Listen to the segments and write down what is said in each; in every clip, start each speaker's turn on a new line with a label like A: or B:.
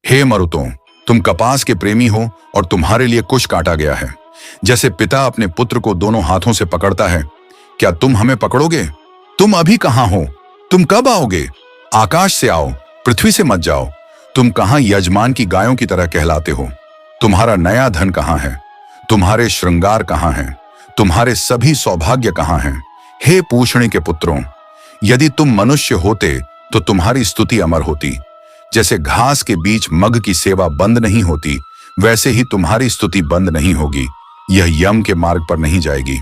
A: हे मरुतों, तुम कपास के प्रेमी हो और तुम्हारे लिए कुश काटा गया है। जैसे पिता अपने पुत्र को दोनों हाथों से पकड़ता है, क्या तुम हमें पकड़ोगे? तुम अभी कहां हो? तुम कब आओगे? आकाश से आओ, पृथ्वी से मत जाओ। तुम कहां यजमान की गायों की तरह कहलाते हो? तुम्हारा नया धन कहां है? तुम्हारे श्रृंगार कहां हैं? तुम्हारे सभी सौभाग्य कहां हैं? हे पूषणे के पुत्रों, यदि तुम मनुष्य होते तो तुम्हारी स्तुति अमर होती। जैसे घास के बीच मग की सेवा बंद नहीं होती, वैसे ही तुम्हारी स्तुति बंद नहीं होगी। यह यम के मार्ग पर नहीं जाएगी।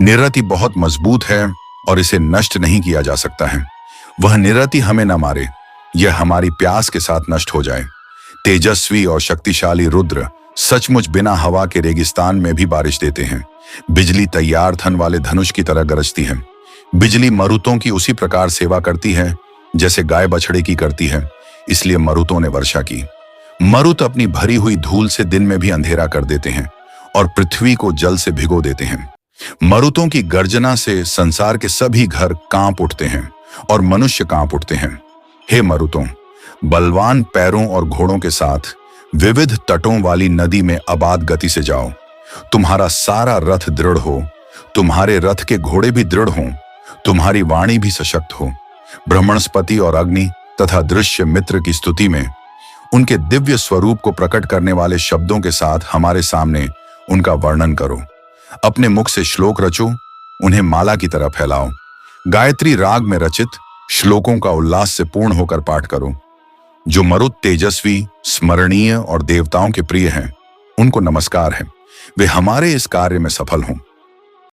A: निरति बहुत मजबूत है और इसे नष्ट नहीं किया जा सकता है। वह निरति हमें न मारे, यह हमारी प्यास के साथ नष्ट हो जाए। तेजस्वी और शक्तिशाली रुद्र सचमुच बिना हवा के रेगिस्तान में भी बारिश देते हैं। बिजली तैयार थन वाले धनुष की तरह गरजती है। बिजली मरुतों की उसी प्रकार सेवा करती है जैसे गाय बछड़े की करती है, इसलिए मरुतों ने वर्षा की। मरुत अपनी भरी हुई धूल से दिन में भी अंधेरा कर देते हैं और पृथ्वी को जल से भिगो देते हैं। मरुतों की गर्जना से संसार के सभी घर कांप उठते हैं और मनुष्य कांप उठते हैं। हे मरुतों, बलवान पैरों और घोड़ों के साथ विविध तटों वाली नदी में अबाध गति से जाओ। तुम्हारा सारा रथ दृढ़ हो, तुम्हारे रथ के घोड़े भी दृढ़ हों, तुम्हारी वाणी भी सशक्त हो। ब्रह्मणस्पति और अग्नि तथा दृश्य मित्र की स्तुति में उनके दिव्य स्वरूप को प्रकट करने वाले शब्दों के साथ हमारे सामने उनका वर्णन करो। अपने मुख से श्लोक रचो, उन्हें माला की तरह फैलाओ। गायत्री राग में रचित श्लोकों का उल्लास से पूर्ण होकर पाठ करो। जो मरुत तेजस्वी, स्मरणीय और देवताओं के प्रिय हैं, उनको नमस्कार है। वे हमारे इस कार्य में सफल हों।